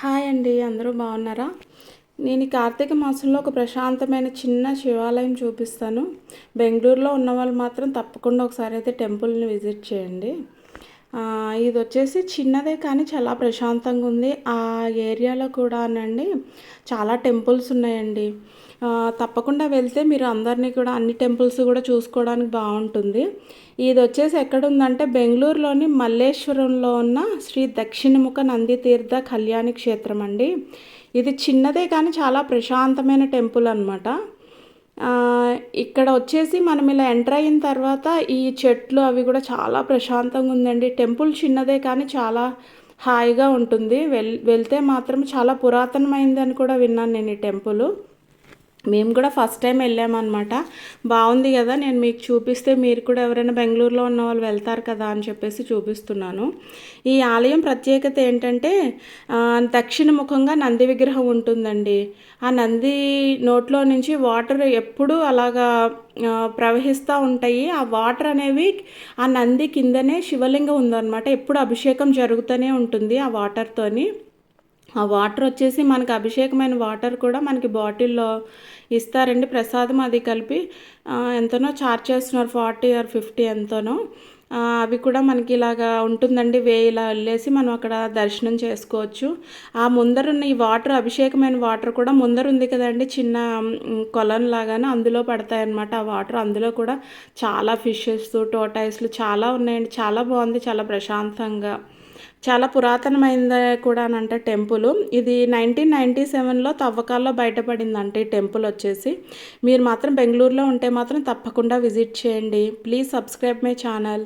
Hi అండి. అందరూ బాగున్నారా? నేను ఈ కార్తీక మాసంలో ఒక ప్రశాంతమైన చిన్న శివాలయం చూపిస్తాను. బెంగుళూరులో ఉన్నవాళ్ళు మాత్రం తప్పకుండా ఒకసారి అయితే టెంపుల్‌ని విజిట్ చేయండి. ఇదొచ్చేసి చిన్నదే కానీ చాలా ప్రశాంతంగా ఉంది. ఆ ఏరియాలో కూడానండి చాలా టెంపుల్స్ ఉన్నాయండి. తప్పకుండా వెళ్తే మీరు అందరినీ కూడా అన్ని టెంపుల్స్ కూడా చూసుకోవడానికి బావుంటుంది. ఇదొచ్చేసి ఎక్కడుందంటే బెంగుళూరులోని మల్లేశ్వరంలో ఉన్న శ్రీ దక్షిణముఖ నంది తీర్థ కళ్యాణి క్షేత్రం అండి. ఇది చిన్నదే కానీ చాలా ప్రశాంతమైన టెంపుల్ అనమాట. ఇక్కడ వచ్చేసి మనం ఇలా ఎంటర్ అయిన తర్వాత ఈ చెట్లు అవి కూడా చాలా ప్రశాంతంగా ఉందండి. టెంపుల్ చిన్నదే కానీ చాలా హాయిగా ఉంటుంది. వెళ్తే మాత్రం చాలా పురాతనమైందని కూడా విన్నాను నేను ఈ టెంపుల్. మేము కూడా ఫస్ట్ టైం వెళ్ళామన్నమాట. బాగుంది కదా, నేను మీకు చూపిస్తే మీరు కూడా ఎవరైనా బెంగుళూరులో ఉన్న వాళ్ళు వెళ్తారు కదా అని చెప్పేసి చూపిస్తున్నాను. ఈ ఆలయం ప్రత్యేకత ఏంటంటే దక్షిణముఖంగా నంది విగ్రహం ఉంటుందండి. ఆ నంది నోట్లో నుంచి వాటర్ ఎప్పుడూ అలాగా ప్రవహిస్తూ ఉంటాయి. ఆ వాటర్ అనేవి ఆ నంది కిందనే శివలింగం ఉందన్నమాట. ఎప్పుడు అభిషేకం జరుగుతూనే ఉంటుంది ఆ వాటర్తోని. ఆ వాటర్ వచ్చేసి మనకి అభిషేకమైన వాటర్ కూడా మనకి బాటిల్లో ఇస్తారండి. ప్రసాదం అది కలిపి ఎంతనో ఛార్జ్ చేస్తున్నారు, 40 ఆర్ 50 ఎంతనో. అవి కూడా మనకి ఇలాగా ఉంటుందండి. ఇలా వెళ్ళేసి మనం అక్కడ దర్శనం చేసుకోవచ్చు. ఆ ముందరున్న ఈ వాటర్, అభిషేకమైన వాటర్ కూడా ముందర ఉంది కదండి చిన్న కొలను లాగాను, అందులో పడతాయన్నమాట ఆ వాటర్. అందులో కూడా చాలా ఫిషెస్, టోటాయిస్లు చాలా ఉన్నాయండి. చాలా బాగుంది, చాలా ప్రశాంతంగా. చాలా పురాతనమైనది కూడా అనంట టెంపుల్. ఇది 1997లో తవ్వకాల్లో బయటపడిందంట ఈ టెంపుల్ వచ్చేసి. మీరు మాత్రం బెంగుళూరులో ఉంటే మాత్రం తప్పకుండా విజిట్ చేయండి. Please subscribe my channel.